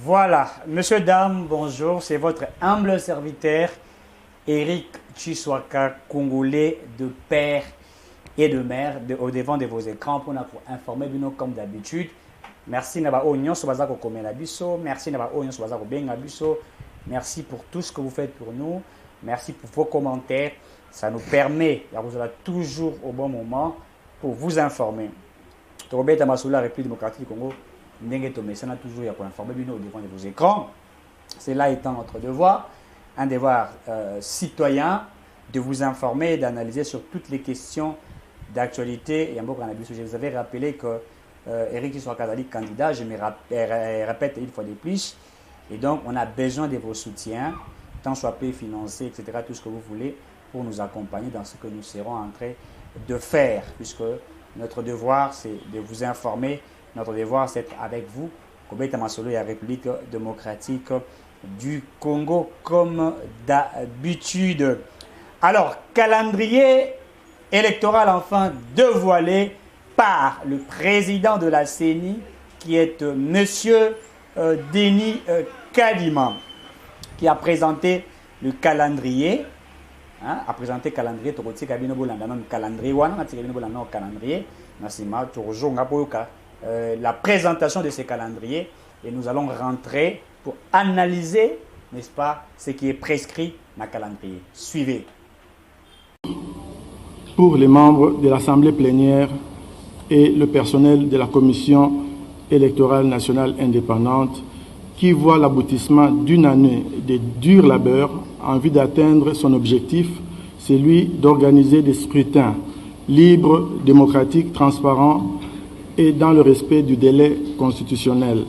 Voilà, monsieur, dame, bonjour, c'est votre humble serviteur, Eric Chiswaka, Congolais de père et de mère, au devant de vos écrans pour informer de nous comme d'habitude. Merci Naba Onyon Sobazako Komenabiso, merci Naba Onyon Sobazako Bengabiso, merci pour tout ce que vous faites pour nous, merci pour vos commentaires, ça nous permet, vous êtes toujours au bon moment pour vous informer. Robert Tamasoula, République démocratique du Congo, Ndenge Tomesana, toujours pour informer au devant de vos écrans. C'est là étant notre devoir, un devoir citoyen, de vous informer et d'analyser sur toutes les questions d'actualité. Et je vous avais rappelé que Eric soit candidat, je me répète une fois de plus. Et donc, on a besoin de vos soutiens, tant soit peu financiers, etc., tout ce que vous voulez, pour nous accompagner dans ce que nous serons en train de faire, puisque notre devoir, c'est de vous informer. Notre devoir, c'est avec vous, Kobeta Masolo et la République démocratique du Congo, comme d'habitude. Alors, calendrier électoral enfin dévoilé par le président de la CENI, qui est Monsieur Denis Kadima, qui a présenté le calendrier. A présenté le calendrier, la présentation de ces calendriers, et nous allons rentrer pour analyser, n'est-ce pas, ce qui est prescrit dans le calendrier. Suivez. Pour les membres de l'Assemblée plénière et le personnel de la Commission électorale nationale indépendante, qui voit l'aboutissement d'une année de dur labeur en vue d'atteindre son objectif, celui d'organiser des scrutins libres, démocratiques, transparents et dans le respect du délai constitutionnel.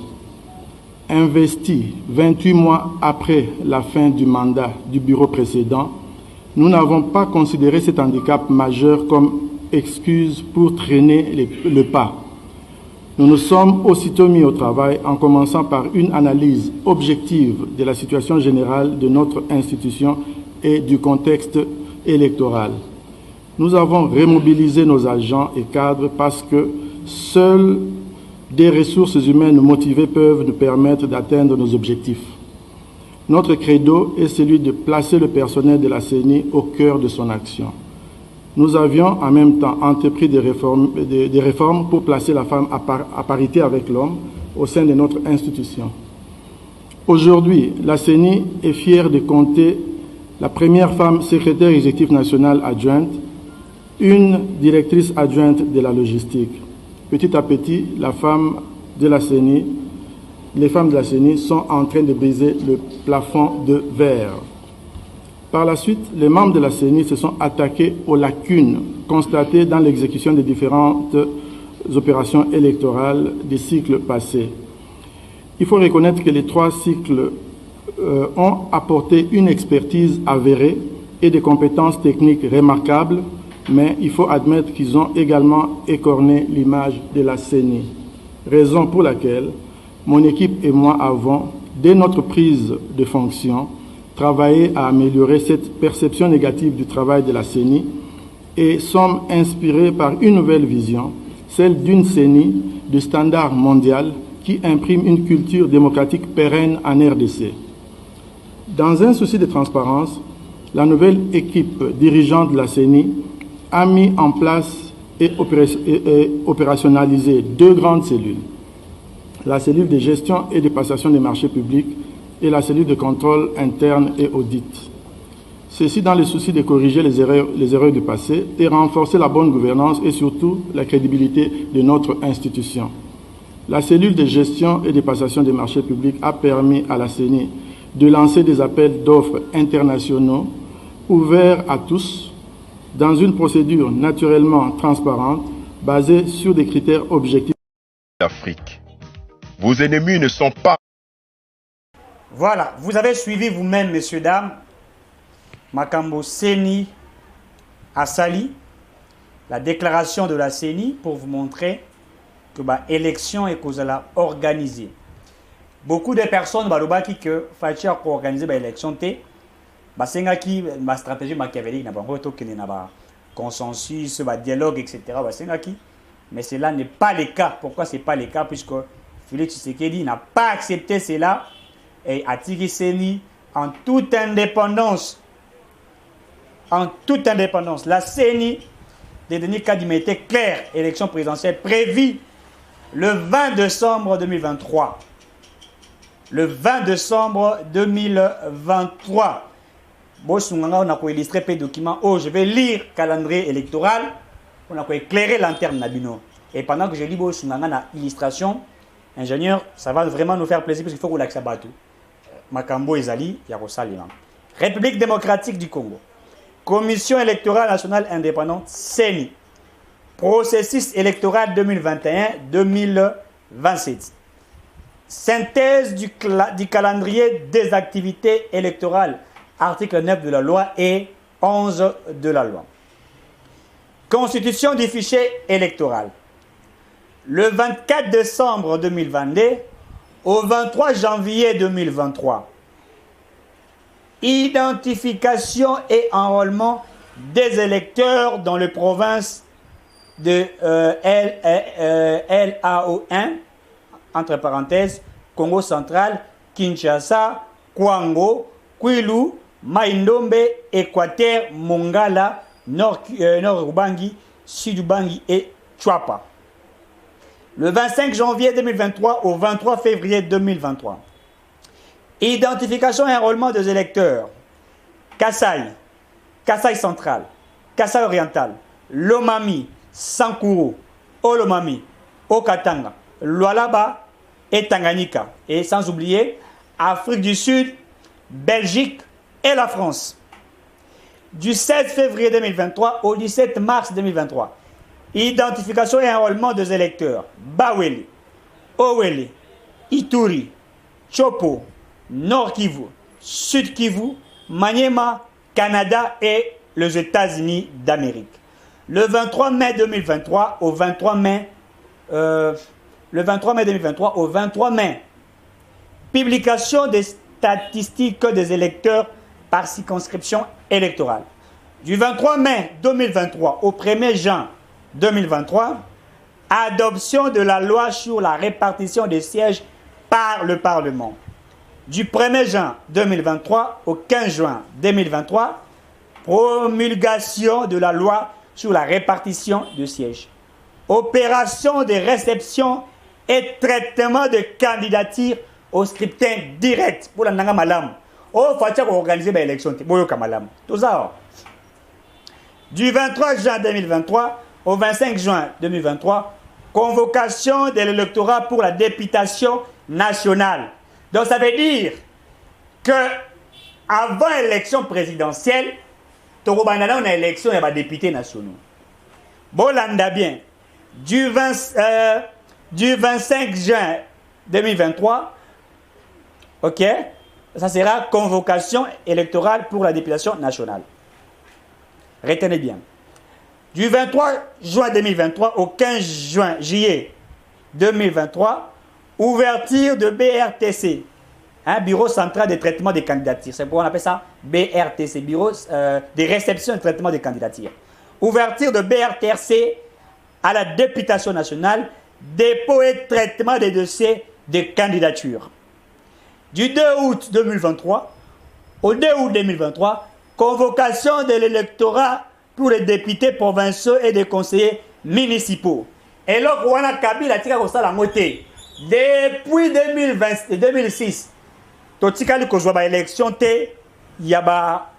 Investi 28 mois après la fin du mandat du bureau précédent, nous n'avons pas considéré cet handicap majeur comme excuse pour traîner le pas. Nous nous sommes aussitôt mis au travail en commençant par une analyse objective de la situation générale de notre institution et du contexte électoral. Nous avons remobilisé nos agents et cadres parce que seules des ressources humaines motivées peuvent nous permettre d'atteindre nos objectifs. Notre credo est celui de placer le personnel de la CENI au cœur de son action. Nous avions en même temps entrepris des réformes pour placer la femme à parité avec l'homme au sein de notre institution. Aujourd'hui, la CENI est fière de compter la première femme secrétaire exécutive nationale adjointe, une directrice adjointe de la logistique. Petit à petit, les femmes de la CENI sont en train de briser le plafond de verre. Par la suite, les membres de la CENI se sont attaqués aux lacunes constatées dans l'exécution des différentes opérations électorales des cycles passés. Il faut reconnaître que les 3 cycles ont apporté une expertise avérée et des compétences techniques remarquables, mais il faut admettre qu'ils ont également écorné l'image de la CENI. Raison pour laquelle mon équipe et moi avons, dès notre prise de fonction, travaillé à améliorer cette perception négative du travail de la CENI et sommes inspirés par une nouvelle vision, celle d'une CENI de standard mondial qui imprime une culture démocratique pérenne en RDC. Dans un souci de transparence, la nouvelle équipe dirigeante de la CENI a mis en place et opérationnalisé 2 grandes cellules. La cellule de gestion et de passation des marchés publics et la cellule de contrôle interne et audit. Ceci dans le souci de corriger les erreurs du passé et renforcer la bonne gouvernance et surtout la crédibilité de notre institution. La cellule de gestion et de passation des marchés publics a permis à la CENI de lancer des appels d'offres internationaux ouverts à tous dans une procédure naturellement transparente basée sur des critères objectifs. D'Afrique. Vos ennemis ne sont pas... Voilà, vous avez suivi vous-même, messieurs, dames, Makambo CENI Asali, la déclaration de la CENI pour vous montrer que l'élection est organisée. Beaucoup de personnes qui que Fatia pour organiser l'élection basengaki ma stratégie machiavélique na bango to kene na ba consensus ba dialogue etc. basengaki Mais cela n'est pas le cas. Pourquoi ce n'est pas le cas? Puisque Félix Tshisekedi n'a pas accepté cela et Atiki Seni en toute indépendance. En toute indépendance. La CENI de Denis Kadima était claire. Élection présidentielle prévue le 20 décembre 2023. Le 20 décembre 2023. Bon, on a illustré les documents. Oh, je vais lire le calendrier électoral. On a éclairé l'interne Nabino. Et pendant que je lis l'illustration, ingénieur, ça va vraiment nous faire plaisir parce qu'il faut qu'on l'accepte. Makambo Ezali, Yarosalima. République démocratique du Congo. Commission électorale nationale indépendante, CENI. Processus électoral 2021-2027. Synthèse du calendrier des activités électorales. Article 9 de la loi et 11 de la loi. Constitution du fichier électoral. Le 24 décembre 2022 au 23 janvier 2023. Identification et enrôlement des électeurs dans les provinces de LAO1, entre parenthèses, Congo central, Kinshasa, Kwango, Kwilu, Maindombe, Équateur, Mongala, Nord-Ubangi, Sud-Ubangi et Chouapa. Le 25 janvier 2023 au 23 février 2023. Identification et enrôlement des électeurs. Kasaï, Kasaï central, Kasaï oriental, Lomami, Sankuru, Olomami, Okatanga, Lualaba et Tanganyika. Et sans oublier Afrique du Sud, Belgique et la France. Du 16 février 2023 au 17 mars 2023. Identification et enrôlement des électeurs. Baweli, Oweli, Ituri, Chopo, Nord Kivu, Sud Kivu, Maniema, Canada et les États-Unis d'Amérique. Le 23 mai 2023 au 23 mai, le 23 mai 2023 au 23 mai. Publication des statistiques des électeurs par circonscription électorale. Du 23 mai 2023 au 1er juin 2023, adoption de la loi sur la répartition des sièges par le Parlement. Du 1er juin 2023 au 15 juin 2023, promulgation de la loi sur la répartition des sièges. Opération de réception et traitement de candidatures au scrutin direct pour la Nanga Malam. Oh, faut organiser l'élection. Tout ça. Du 23 juin 2023 au 25 juin 2023, convocation de l'électorat pour la députation nationale. Donc ça veut dire que avant l'élection présidentielle, on a une élection et des députés nationaux. Bolanda bien. Du 25 juin 2023, ok, ça sera convocation électorale pour la députation nationale. Retenez bien. Du 23 juin 2023 au 15 juillet 2023, ouverture de BRTC, un bureau central de traitement des candidatures. C'est pourquoi on appelle ça BRTC, bureau de réception et de traitement des candidatures. Ouverture de BRTC à la députation nationale, dépôt et traitement des dossiers de candidature. Du 2 août 2023 au 2 août 2023, convocation de l'électorat pour les députés provinciaux et des conseillers municipaux. Et là, on a Kabila tika ko sala ngote. Depuis 2006, totika li ko zwa ba élection te yaba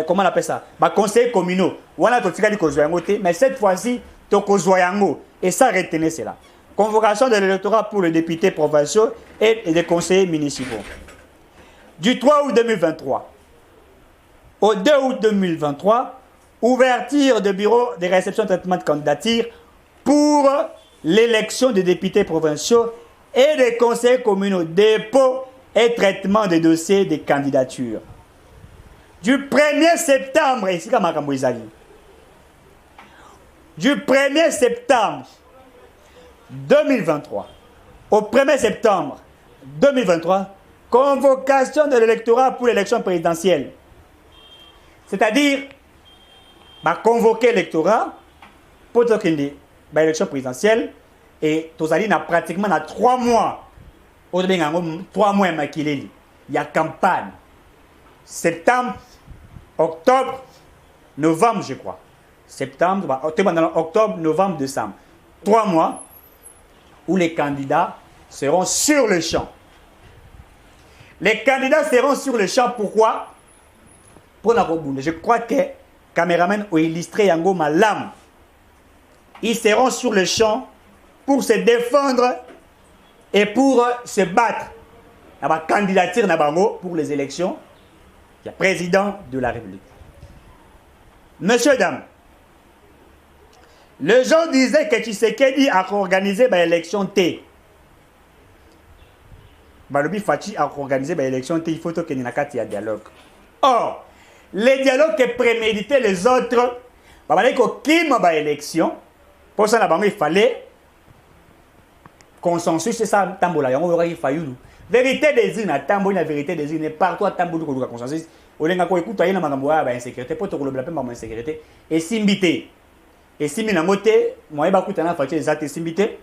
comment on appelle ça? Ba conseillers communaux. On a totika li ko zwa ngote, mais cette fois-ci to ko zwa yango et ça retenez cela. Convocation de l'électorat pour les députés provinciaux et des conseillers municipaux. Du 3 août 2023 au 2 août 2023, ouverture de bureau de réception et traitement de candidature pour l'élection des députés provinciaux et des conseils communaux, dépôt et traitement des dossiers de candidature. Du 1er septembre, ici, du 1er septembre 2023 au 1er septembre 2023, convocation de l'électorat pour l'élection présidentielle. C'est-à-dire, convoquer l'électorat pour l'élection présidentielle et Tozali n'a pratiquement 3 mois. 3 mois maquillé. Il y a campagne. Septembre, octobre, novembre, je crois. Septembre, octobre, novembre, décembre. 3 mois où les candidats seront sur le champ. Les candidats seront sur le champ, pourquoi? Pour la rebonde. Je crois que les caméramans ont illustré Yango Malam. Ils seront sur le champ pour se défendre et pour se battre. Il y a une candidature pour les élections. Il y a président de la République. Monsieur, dames, les gens disaient que Tshisekedi a organisé l'élection T. Balobi Fachi a organisé l'élection T. Il faut qu'il y ait un dialogue. Or, les dialogues qui préméditaient les autres, il y a élection. Pour ça, il fallait consensus, c'est ça, Tambola. Il fallait vérité des îles, Tambola, la vérité des îles, partout à Tambola, il y a consensus. Il y a une insécurité, pour te relouper par insécurité. Et Simbité. Et Simbi n'a moté, moi, il y a des actes Simbité.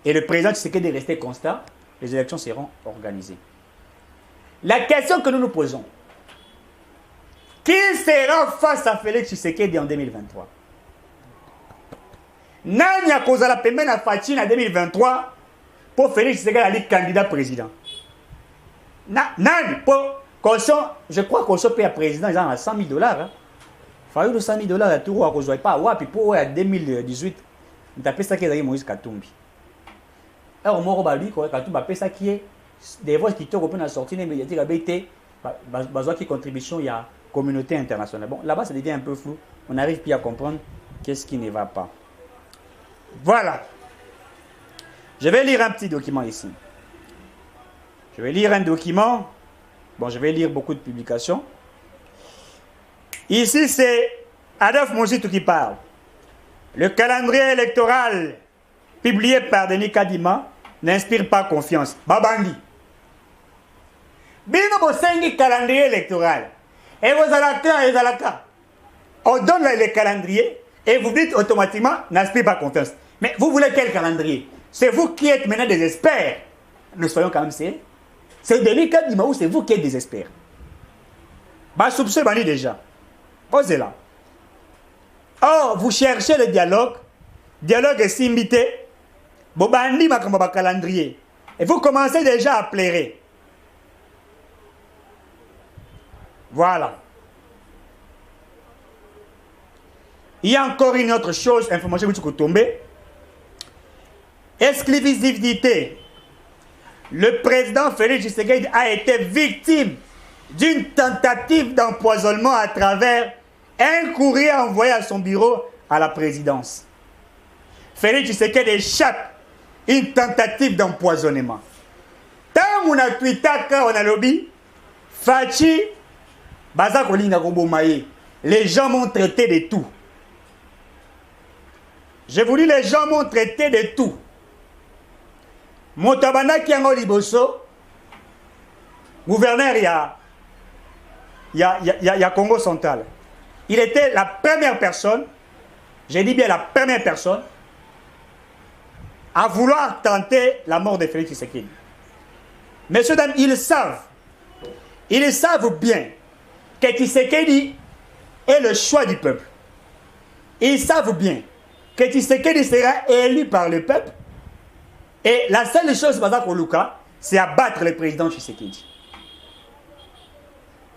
Et le président Tshisekedi est resté constant. Les élections seront organisées. La question que nous nous posons, qui sera face à Félix Tshisekedi en 2023? Nani a causé la paiement à Fatine en 2023 pour Félix Tshisekedi être candidat président? Nani pour je crois qu'on soit payé président, ils ont 100 000 $. Hein. Il faut 100 000 $, à tout, à cause pas ouais, puis pour 2018, on a fait ça qui est Moïse Katumbi. Alors, on m'a dit que ça qui est des voix qui sont sorties des médiatiques besoin de contribution, il y a communauté internationale. Bon, là-bas, ça devient un peu flou. On n'arrive plus à comprendre qu'est-ce qui ne va pas. Voilà. Je vais lire un petit document ici. Je vais lire un document. Bon, je vais lire beaucoup de publications. Ici, c'est Adolphe Mouzitou qui parle. Le calendrier électoral publié par Denis Kadima n'inspire pas confiance. Babandi. Bino Bosengi calendrier électoral. Et vous allez là. On donne le calendrier et vous dites automatiquement n'inspire pas confiance. Mais vous voulez quel calendrier? C'est vous qui êtes maintenant des experts. Nous soyons quand même sérieux. C'est Denis Kadima ou c'est vous qui êtes des experts? Bah, soupçonnez Bani déjà. Posez là. Or, vous cherchez le dialogue. Dialogue est simbité. Bobandi makamba calendrier. Et vous commencez déjà à plairer. Voilà. Il y a encore une autre chose, information que vous tombez. Exclusivité. Le président Félix Tshisekedi a été victime d'une tentative d'empoisonnement à travers un courrier envoyé à son bureau à la présidence. Félix Tshisekedi échappe une tentative d'empoisonnement. Tant on a tweeté quand on a lobby, Fachi, les gens m'ont traité de tout. Je vous dis, les gens m'ont traité de tout. Motabana qui est Liboso, gouverneur, il y a Congo central. Il était la première personne, j'ai dit bien la première personne, à vouloir tenter la mort de Félix Tshisekedi. Messieurs, dames, ils savent bien que Tshisekedi est le choix du peuple. Ils savent bien que Tshisekedi sera élu par le peuple. Et la seule chose, c'est abattre le président Tshisekedi.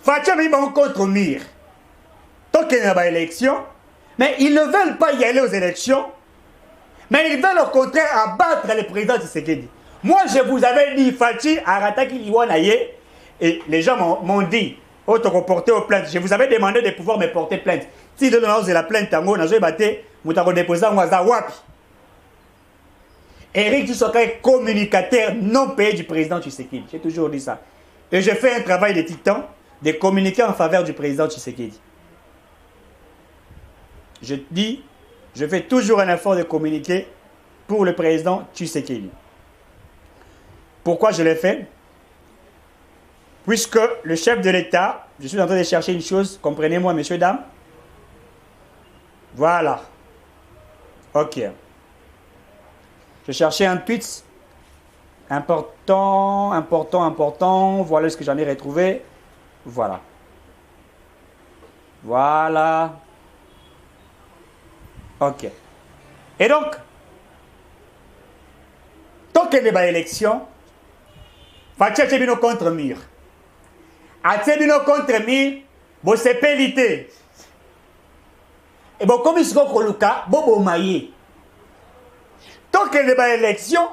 Fatia Mimon contre Mir. Tant qu'il y a une élection, mais ils ne veulent pas y aller aux élections, mais ils veulent au contraire abattre le président Tshisekedi. Moi, je vous avais dit, Fachi, Arataki Liwanaye, et les gens m'ont dit, porter aux plaintes. Je vous avais demandé de pouvoir me porter plainte. Si de la plainte, vous avez déposé un wapi. Eric Tshisekedi est communicateur non payé du président Tshisekedi. J'ai toujours dit ça. Et je fais un travail de titan de communiquer en faveur du président Tshisekedi. Je dis, je fais toujours un effort de communiquer pour le président Tshisekedi. Pourquoi je l'ai fait? Puisque le chef de l'État, je suis en train de chercher une chose, comprenez-moi, messieurs, dames. Voilà. Ok. Je cherchais un tweet important. Voilà ce que j'en ai retrouvé. Voilà. Voilà. Ok. Et donc, tant qu'il y a des élections, Fatia Tchébino contre mur. A Tchébino contre mur, bon c'est pélité. Et bon, comme il se trouve Luka, bon maillé. Tant qu'il y a des élections,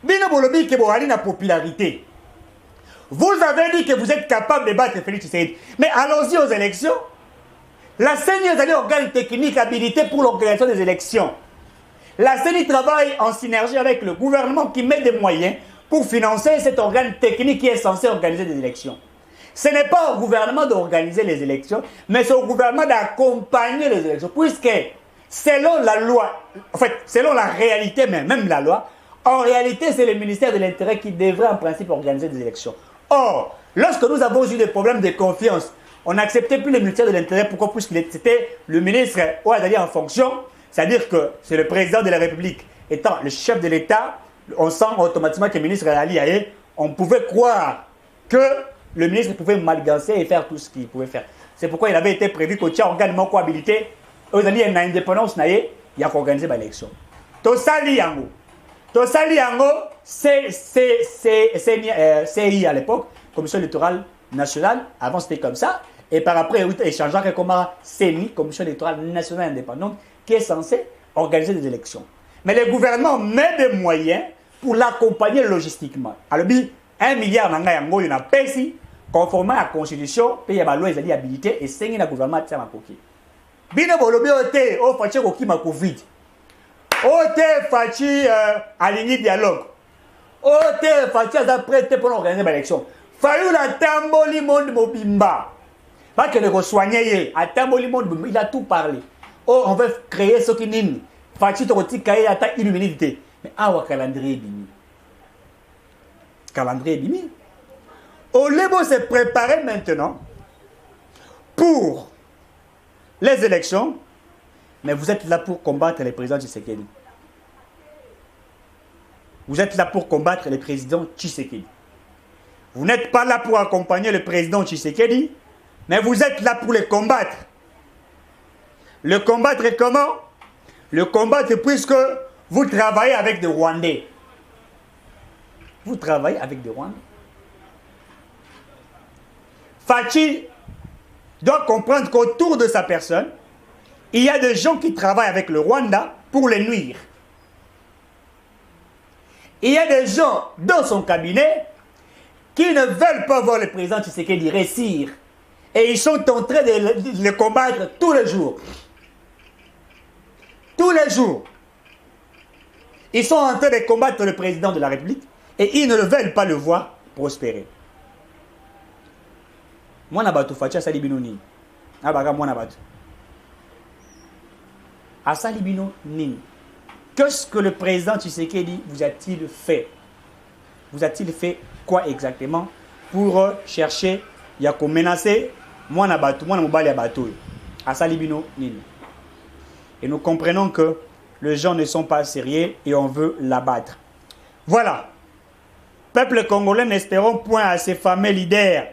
Bino Bolobi qui a la popularité. Vous avez dit que vous êtes capable de battre Félix Tshisekedi. Mais allons-y aux élections. La CENI est un organe technique habilité pour l'organisation des élections. La CENI travaille en synergie avec le gouvernement qui met des moyens pour financer cet organe technique qui est censé organiser des élections. Ce n'est pas au gouvernement d'organiser les élections, mais c'est au gouvernement d'accompagner les élections. Puisque selon la loi, en fait, selon la réalité même la loi, en réalité, c'est le ministère de l'Intérieur qui devrait en principe organiser des élections. Or, lorsque nous avons eu des problèmes de confiance, on n'acceptait plus le ministère de l'Intérieur. Pourquoi? Puisqu'il était le ministre Ouadali en fonction, c'est-à-dire que c'est le président de la République étant le chef de l'État, on sent automatiquement que le ministre Ali Aye, on pouvait croire que le ministre pouvait malgancer et faire tout ce qu'il pouvait faire. C'est pourquoi il avait été prévu qu'au tient organement cohabilité, Ouadali a une indépendance, il y a qu'organiser l'élection. Tosali Yango. Tosali Yango, CI à l'époque, Commission électorale nationale, avant c'était comme ça, et par après, il échangea avec CENI, Commission électorale nationale indépendante, qui est censée organiser des élections. Mais le gouvernement met des moyens pour l'accompagner logistiquement. Alors, 1 milliard d'ango, il y en a payé, conformément à la Constitution, pays à la loi, ils ont habilité, et c'est le gouvernement qui a coquille. Bino Bolobi Ote, o Fachi Koki ma Covid. Ote Fachi aligné dialogue. Ote Fachi a prêté pour organiser l'élection. Fallu la tamboli monde mobimba. Pas que le soigner, à tamboli monde, il a tout parlé. Oh, on veut créer ce qui n'est pas. Fachi Toti Kaye a ta illuminité. Mais awa calendrier bimi. Calendrier bimi. Olebo s'est préparé maintenant pour les élections, mais vous êtes là pour combattre les présidents Tshisekedi. Vous êtes là pour combattre les présidents Tshisekedi. Vous n'êtes pas là pour accompagner le président Tshisekedi, mais vous êtes là pour les combattre. Le combattre comment? Le combattre puisque vous travaillez avec des Rwandais. Vous travaillez avec des Rwandais. Fachi doit comprendre qu'autour de sa personne, il y a des gens qui travaillent avec le Rwanda pour les nuire. Il y a des gens dans son cabinet qui ne veulent pas voir le président Tshisekedi réussir. Et ils sont en train de le combattre tous les jours. Tous les jours. Ils sont en train de combattre le président de la République et ils ne veulent pas le voir prospérer. Moi, je suis Fachi Nini. Asalibino Nini. Qu'est-ce que le président Tshisekedi vous a-t-il fait? Vous a-t-il fait quoi exactement pour chercher, il y a qu'on menacer moi na mobali ya bateau Asalibino Nini. Et nous comprenons que les gens ne sont pas sérieux et on veut l'abattre. Voilà. Peuple congolais, n'espérons point à ces fameux leaders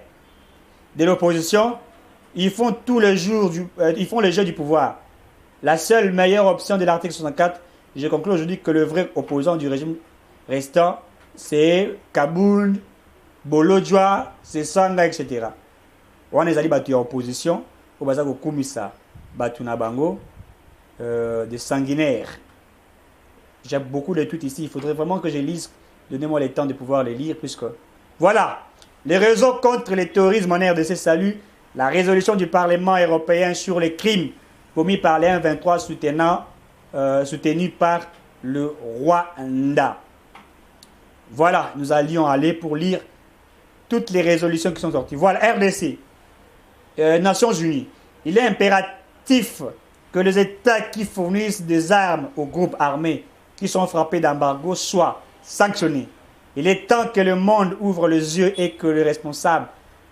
de l'opposition. Ils font tous les jours ils font le jeu du pouvoir. La seule meilleure option de l'article 64, je conclue aujourd'hui que le vrai opposant du régime restant, c'est Kaboul, Bolodjoa, c'est Sanga, etc. On est allé battre en opposition, au Bazako Koumissa, Batuna Bango, des sanguinaires. J'ai beaucoup de tweets ici, il faudrait vraiment que je lise. Donnez-moi le temps de pouvoir les lire, puisque... Voilà, les réseaux contre le terrorisme en RDC saluent la résolution du Parlement européen sur les crimes commis par les 1-23 soutenus par le Rwanda. Voilà, nous allions aller pour lire toutes les résolutions qui sont sorties. Voilà, RDC, Nations Unies. Il est impératif que les États qui fournissent des armes aux groupes armés qui sont frappés d'embargo soient sanctionnés. Il est temps que le monde ouvre les yeux et que les responsables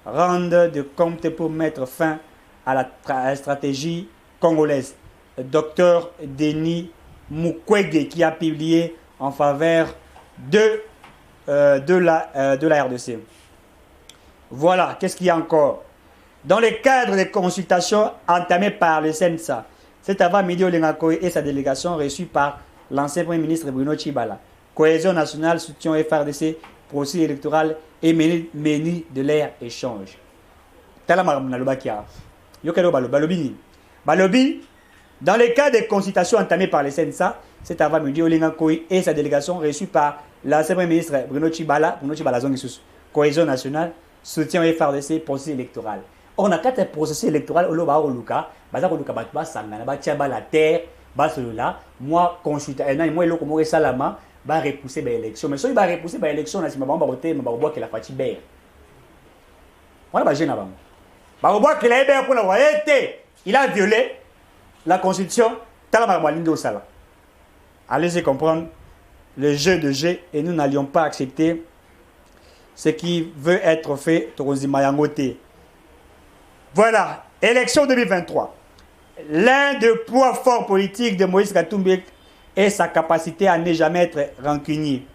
rendent de comptes pour mettre fin à la stratégie congolaise. Docteur Denis Mukwege qui a publié en faveur de la RDC. Voilà, qu'est-ce qu'il y a encore? Dans le cadre des consultations entamées par le CENSA, cet avant-midi, Olengakoy et sa délégation reçue par l'ancien Premier ministre Bruno Tshibala. Cohésion nationale, soutien au FRDC, processus électoral et menu de l'air échange. Balobi, dans le cadre des consultations entamées par le CENSA, cet avant-midi, Olengakoy et sa délégation reçue par l'ancien Premier ministre Bruno Tshibala, Cohésion nationale, soutien au FRDC, processus électoral. On a quatre processus électoraux au Loba au Luka, Baza Luka Batba Sangana, Batiaba la terre, Basolula, moi consulta, moi le Komore Salama, va repousser l'élection. Mais si il va repousser l'élection, si ma maman va voter, ma maman qui la fatigue bien. Voilà, bah gêne avant. Ma maman qui l'a bien pour la royauté, il a violé la constitution. Talamarmalindo Sala. Allez-y comprendre le jeu de jeu et nous n'allions pas accepter ce qui veut être fait. Voilà, élection 2023. L'un des poids forts politiques de Moïse Katumbi est sa capacité à ne jamais être rancunier.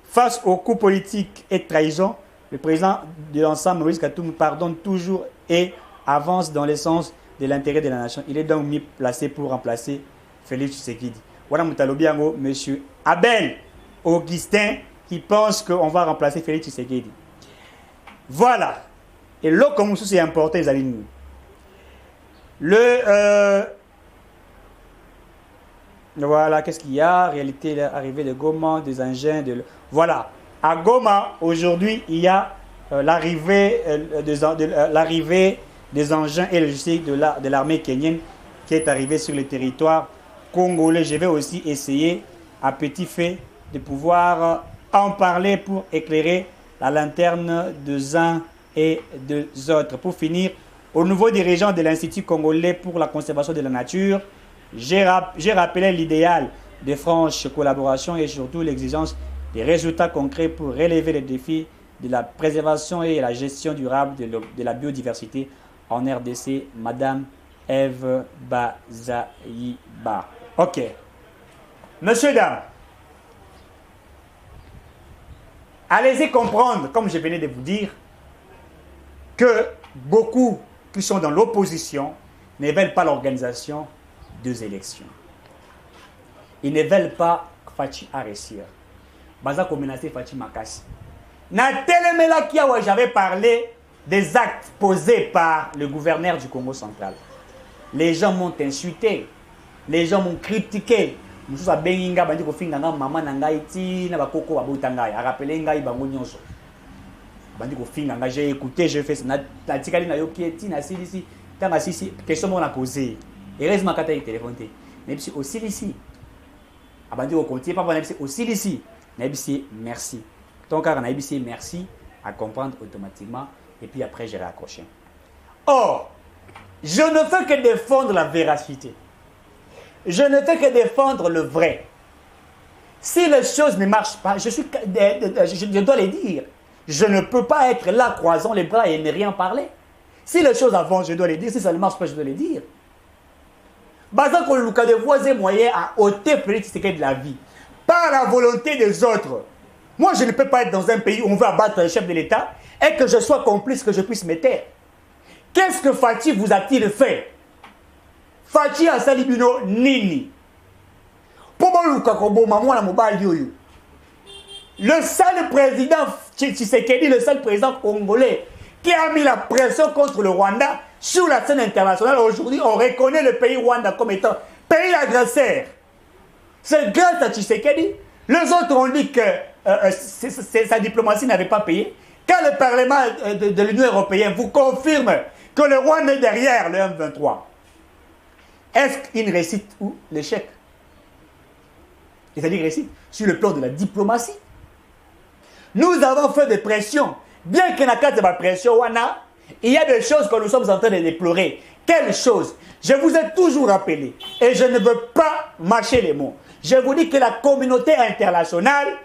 Face aux coups politiques et trahison, le président de l'ensemble, Moïse Katumbi, pardonne toujours et avance dans le sens de l'intérêt de la nation. Il est donc mis placé pour remplacer Félix Tshisekedi. Voilà Moutalobiango, monsieur Abel Augustin, qui pense qu'on va remplacer Félix Tshisekedi. Voilà. Et l'eau comme ça c'est important, les amis. Voilà, qu'est-ce qu'il y a? Réalité, l'arrivée de Goma, des engins. Voilà. À Goma, aujourd'hui, il y a l'arrivée des engins et logistiques de l'armée kenyenne qui est arrivée sur le territoire congolais. Je vais aussi essayer, à petit fait, de pouvoir en parler pour éclairer la lanterne des uns et des autres. Pour finir, au niveau dirigeant de l'Institut congolais pour la conservation de la nature, j'ai rappelé l'idéal de franche collaboration et surtout l'exigence des résultats concrets pour relever les défis de la préservation et la gestion durable de la biodiversité en RDC, Madame Eve Bazaïba. Ok. Monsieur, dames, allez-y comprendre, comme je venais de vous dire, que beaucoup qui sont dans l'opposition ne veulent pas l'organisation des élections. Ils ne veulent pas Fachi réussir. Baza ko menacer Fachi Makassi. Na telemela kia j'avais parlé des actes posés par le gouverneur du Congo central. Les gens m'ont insulté, les gens m'ont critiqué. Mususa benginga bandi ko finga nga mama na ngai ti na bakoko babota ngai. A rappeler ngai bango nyonso. Bandi ko finga nga j'ai écouté, j'ai fait na tikali na yoki ti na silisi. Tanga sisi question mon a posé. Heureusement quand tu as téléphone té. Mais si aussi ici. Abandi ko compter pas bon aussi ici. Nabisi merci. Donc car Nabisi merci à comprendre automatiquement et puis après j'ai raccroché. Or, je ne fais que défendre la véracité. Je ne fais que défendre le vrai. Si les choses ne marchent pas, je dois les dire. Je ne peux pas être là, croisant les bras et ne rien parler. Si les choses avancent, je dois les dire. Si ça ne marche pas, je dois les dire. Bazan qu'on a des voies et moyens à ôter Félix Tshisekedi de la vie. Par la volonté des autres. Moi, je ne peux pas être dans un pays où on veut abattre le chef de l'État et que je sois complice, que je puisse me taire. Qu'est-ce que Fachi vous a-t-il fait? Fachi a salibino nini. Le seul président Tshisekedi, le seul président congolais qui a mis la pression contre le Rwanda sur la scène internationale. Aujourd'hui, on reconnaît le pays Rwanda comme étant pays agresseur. C'est grâce à Tshisekedi. Les autres ont dit que sa diplomatie n'avait pas payé. Quand le Parlement de l'Union européenne vous confirme que le Rwanda est derrière le M23, est-ce qu'il récite ou l'échec? C'est-à-dire récite sur le plan de la diplomatie. Nous avons fait des pressions. Bien qu'il n'y ait pas de pression, il y a des choses que nous sommes en train de déplorer. Quelles choses? Je vous ai toujours rappelé, et je ne veux pas mâcher les mots. Je vous dis que la communauté internationale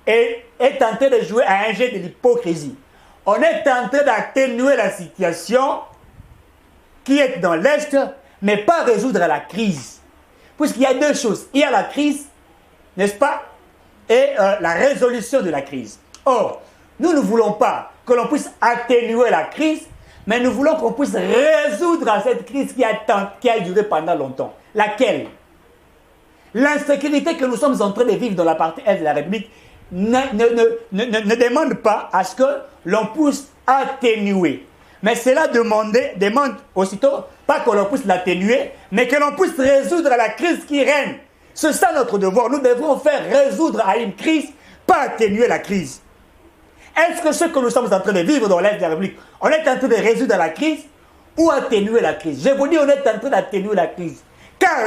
est en train de jouer à un jeu de l'hypocrisie. On est en train d'atténuer la situation qui est dans l'Est, mais pas résoudre la crise. Puisqu'il y a deux choses. Il y a la crise, n'est-ce pas? Et la résolution de la crise. Or, nous ne voulons pas que l'on puisse atténuer la crise, mais nous voulons qu'on puisse résoudre cette crise qui a duré pendant longtemps. Laquelle? L'insécurité que nous sommes en train de vivre dans la partie est de la République ne demande pas à ce que l'on puisse atténuer. Mais cela demande aussitôt, pas que l'on puisse l'atténuer, mais que l'on puisse résoudre la crise qui règne. C'est ça notre devoir. Nous devons faire résoudre à une crise, pas atténuer la crise. Est-ce que ce que nous sommes en train de vivre dans l'Est de la République, on est en train de résoudre la crise ou atténuer la crise? Je vous dis, on est en train d'atténuer la crise. Car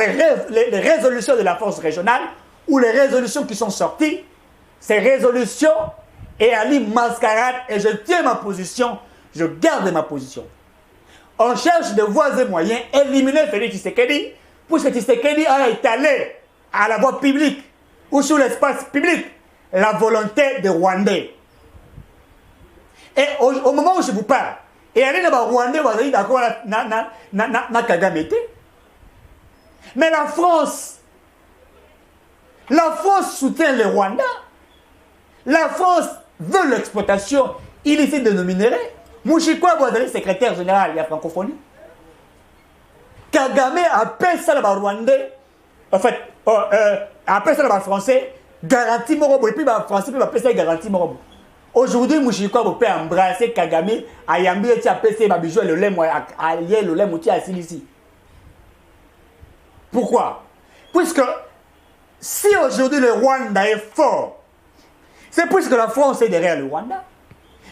les résolutions de la force régionale ou les résolutions qui sont sorties, ces résolutions est à mascarade et je tiens ma position, je garde ma position. On cherche de voies et moyens éliminer Félix Tshisekedi puisque Tshisekedi a étalé à la voie publique ou sur l'espace public la volonté des Rwandais. Et au moment où je vous parle, et allez dans le Rwandais, vous allez d'accord na Kagame. Mais la France soutient le Rwanda. La France veut l'exploitation illicite de nos minéraux. Mouchikwa, vous allez secrétaire général de la francophonie. Kagame appelle ça le Rwandais. En fait, appelle ça le français garantie morobo. Et puis le français peut appeler ça garantie morobo. Aujourd'hui, Mouchikwa vous peut embrasser Kagame, Ayambi et appelle ça bijou le lait, allié le lait mouti assis ici. Pourquoi? Puisque si aujourd'hui le Rwanda est fort, c'est puisque la France est derrière le Rwanda.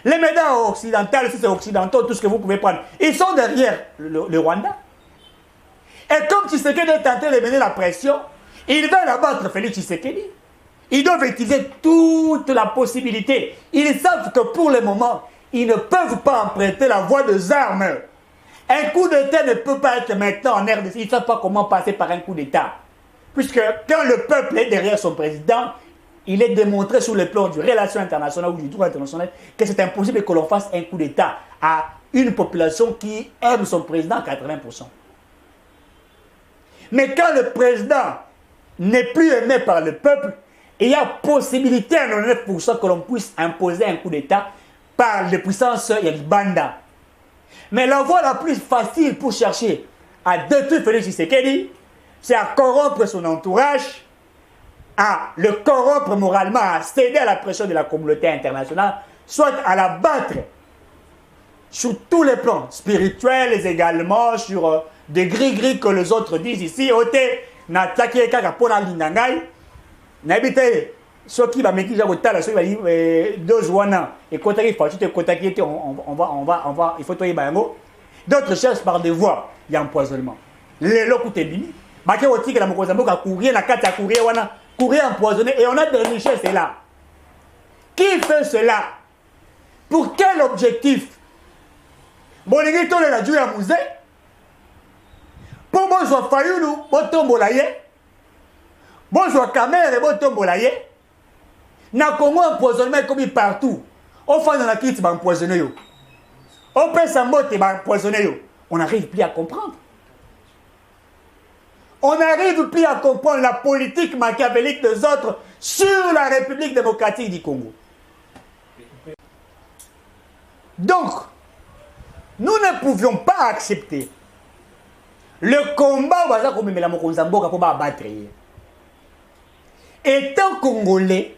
Les médias occidentaux, si c'est occidentaux, tout ce que vous pouvez prendre, ils sont derrière le Rwanda. Et comme Tshisekedi est tenté de mener la pression, ils veulent abattre Félix Tshisekedi. Ils doivent utiliser toute la possibilité. Ils savent que pour le moment, ils ne peuvent pas emprunter la voie des armes. Un coup d'État ne peut pas être maintenant en RDC. Ils ne savent pas comment passer par un coup d'État. Puisque quand le peuple est derrière son président, il est démontré sur le plan du relation international ou du droit international que c'est impossible que l'on fasse un coup d'État à une population qui aime son président à 80%. Mais quand le président n'est plus aimé par le peuple, il y a possibilité à 99% que l'on puisse imposer un coup d'État par les puissances Yalibanda. Mais la voie la plus facile pour chercher à détruire Félix Tshisekedi, c'est à corrompre son entourage, à le corrompre moralement, à céder à la pression de la communauté internationale, soit à la battre sur tous les plans, spirituels également, sur des gris-gris que les autres disent ici. Ote, na taki kaka pona lindangai, na bite, ceux qui va mettre déjà au tal, ceux qui va dire deux wana, et quand il faut on va, il faut toi bango. D'autres cherchent par des voies, il y a empoisonnement. Les locaux bini, baké au tigre la mokozambo ka courir la carte à courir wana, courir empoisonné et on a des richesses là. Qui fait cela? Pour quel objectif? Bolingi tole la djou ya musée. Pour moi soit fayulu, botombola ye. Bon soit caméra botombola ye. Na Congo empoisonnement comme partout. On fait dans la kit ba empoisonné yo. On peut s'emboter ba empoisonné yo. On n'arrive plus à comprendre. On n'arrive plus à comprendre la politique machiavélique des autres sur la République démocratique du Congo. Donc, nous ne pouvions pas accepter le combat où on battre. Étant Congolais,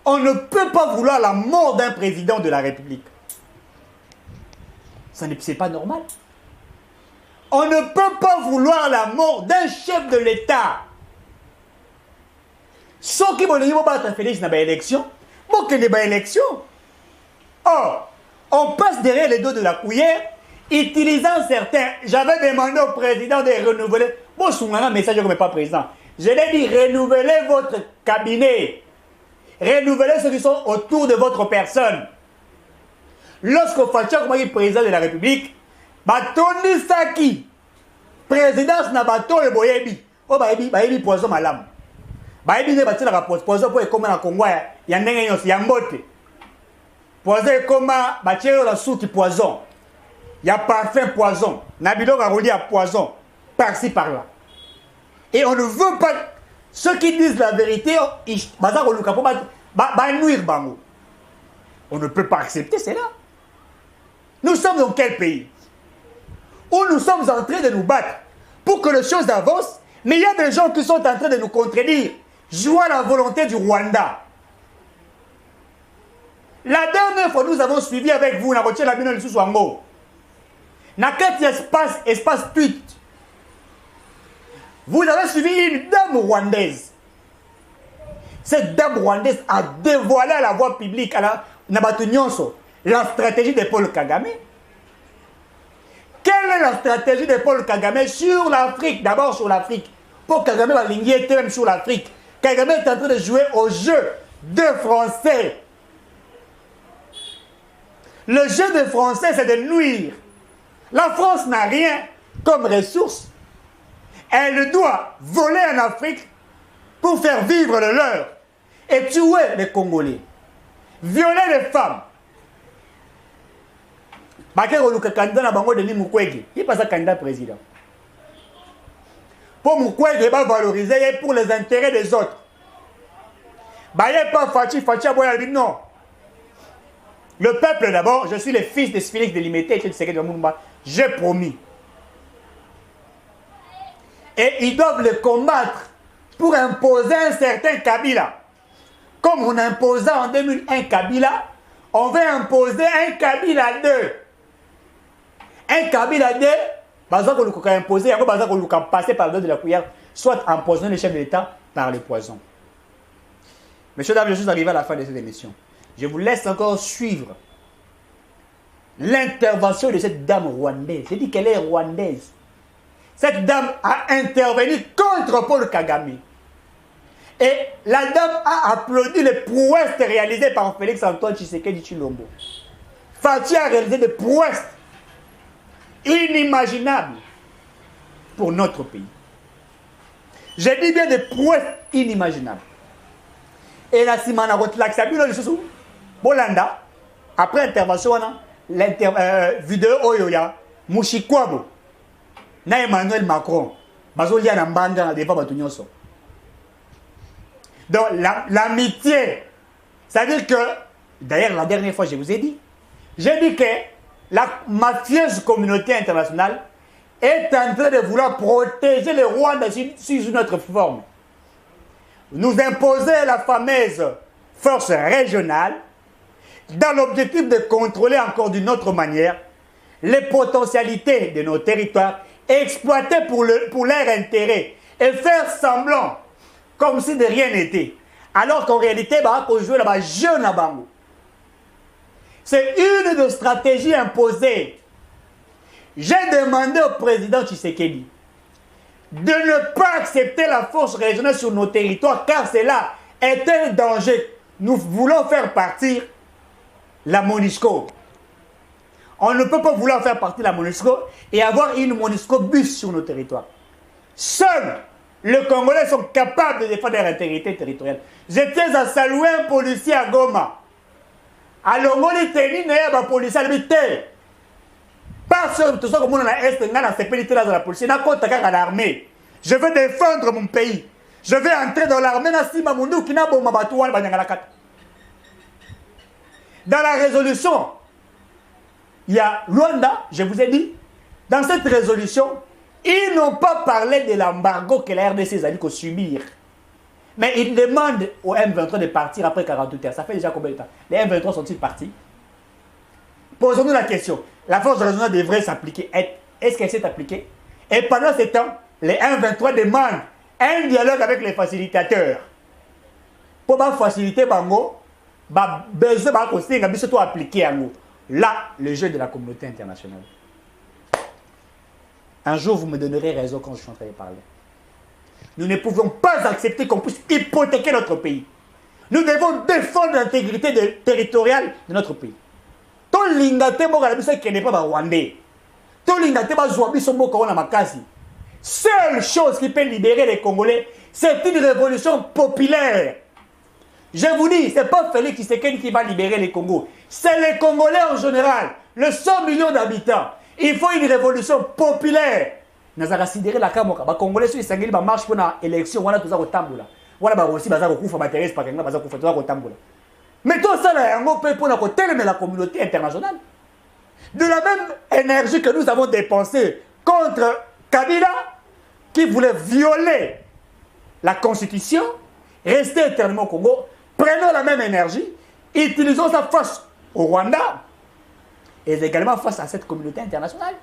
on ne peut pas vouloir la mort d'un président de la République. C'est pas normal. On ne peut pas vouloir la mort d'un chef de l'État. Ceux qui veulent battre Félix dans l'élection, bon qu'il y ait une élection. Or, on passe derrière les dos de la cuillère, utilisant certains. J'avais demandé au président de renouveler. Bon, je suis un message comme pas président. Je l'ai dit, renouvelez votre cabinet. Renouvelez ceux qui sont autour de votre personne. Lorsque Facha comme président de la République, Tony Saki, présidence na bato le boyebi. Oh bayebi poison malam. Bayebi ne bati la poison pour comme na Congo ya ndenge nyonso ya mbote. Poison comme bati la souki poison. Ya parfum poison. Na biloko a relié à poison par-ci par-là. Et on ne veut pas... Ceux qui disent la vérité, on ne peut pas accepter cela. Nous sommes dans quel pays où nous sommes en train de nous battre pour que les choses avancent, mais il y a des gens qui sont en train de nous contredire, jouant à la volonté du Rwanda. La dernière fois, nous avons suivi avec vous, espace tweet. Vous avez suivi une dame rwandaise. Cette dame rwandaise a dévoilé à la voie publique, la stratégie de Paul Kagame. Quelle est la stratégie de Paul Kagame sur l'Afrique? D'abord sur l'Afrique. Paul Kagame va ligner même sur l'Afrique. Kagame est en train de jouer au jeu de Français. Le jeu des Français, c'est de nuire. La France n'a rien comme ressource. Elle doit voler en Afrique pour faire vivre le leur et tuer les Congolais. Violer les femmes. Il n'est pas un candidat président. Pour Mukwege, il va valoriser pour les intérêts des autres. Il n'est pas Fachi, non. Le peuple d'abord, je suis le fils de Félix de Limité, j'ai promis. Et ils doivent le combattre pour imposer un certain Kabila. Comme on imposa en 2001 Kabila, on va imposer un Kabila 2. Un Kabila 2, on va imposer, on va passer par le dos de la cuillère, soit empoisonner les chefs de l'État par le poison. Messieurs, dames, je suis arrivé à la fin de cette émission. Je vous laisse encore suivre l'intervention de cette dame rwandaise. J'ai dit qu'elle est rwandaise. Cette dame a intervenu contre Paul Kagame. Et la dame a applaudi les prouesses réalisées par Félix Antoine Tshisekedi Tshilombo. Fachi a réalisé des prouesses inimaginables pour notre pays. J'ai dit bien des prouesses inimaginables. Et la Simana Rotlak, Bolanda, après l'intervention, vidéo Oyoya, Mushikwabo, na Emmanuel Macron, Bazolia Nambanga, des fois Batunyoso. Donc l'amitié, c'est-à-dire que, d'ailleurs la dernière fois je vous ai dit, j'ai dit que la mafieuse communauté internationale est en train de vouloir protéger le Rwanda sous une autre forme. Nous imposer la fameuse force régionale dans l'objectif de contrôler encore d'une autre manière les potentialités de nos territoires, exploiter pour leur intérêt et faire semblant comme si de rien n'était. Alors qu'en réalité, on joue là-bas jeune à Bango. C'est une des stratégies imposées. J'ai demandé au président Tshisekedi de ne pas accepter la force régionale sur nos territoires, car cela est un danger. Nous voulons faire partir la MONUSCO. On ne peut pas vouloir faire partir la MONUSCO et avoir une MONUSCO bus sur nos territoires. Seuls les Congolais sont capables de défendre leur intégrité territoriale. Je tiens à saluer un policier à Goma. À Longoli Teni, un policier à l'habité. Parce que tout ça, comme on a est, on a sécurité dans la police, on a l'armée. Je veux défendre mon pays. Je vais entrer dans l'armée. Dans la résolution, il y a Rwanda, je vous ai dit, dans cette résolution, ils n'ont pas parlé de l'embargo que la RDC a dit qu'on subir. Mais ils demandent au M23 de partir après 48 heures. Ça fait déjà combien de temps? Les M23 sont-ils partis? Posons-nous la question. La force régionale devrait s'appliquer. Est-ce qu'elle s'est appliquée? Et pendant ce temps, les M23 demandent un dialogue avec les facilitateurs. Pour faciliter Bango, besoin de surtout appliquer à nous. Là, le jeu de la communauté internationale. Un jour, vous me donnerez raison quand je suis en train de parler. Nous ne pouvons pas accepter qu'on puisse hypothéquer notre pays. Nous devons défendre l'intégrité territoriale de notre pays. Seule chose qui peut libérer les Congolais, c'est une révolution populaire. Je vous dis, ce n'est pas Félix Tshisekedi qui va libérer les Congos. C'est les Congolais en général. Le 100 millions d'habitants. Il faut une révolution populaire. nazaka sidéré la kamoka ba congolais sur isangeli ba marche pour na élection wana toza ko tambola wana ba aussi baza ko kufa ba Thérèse Pakenga baza ko toza ko tambola mais tout ça là yango pe pour na ko télémer la communauté internationale de la même énergie que nous avons dépensée contre Kabila qui voulait violer la constitution rester éternellement au Congo. Prenons la même énergie, utilisons ça face au Rwanda et également face à cette communauté internationale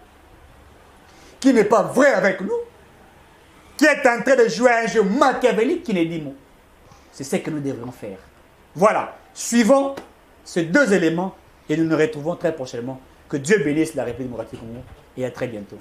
qui n'est pas vraie avec nous, qui est en train de jouer un jeu machiavélique qui n'est dit mot. C'est ce que nous devrions faire. Voilà, suivons ces deux éléments et nous nous retrouvons très prochainement. Que Dieu bénisse la République démocratique du Congo et à très bientôt.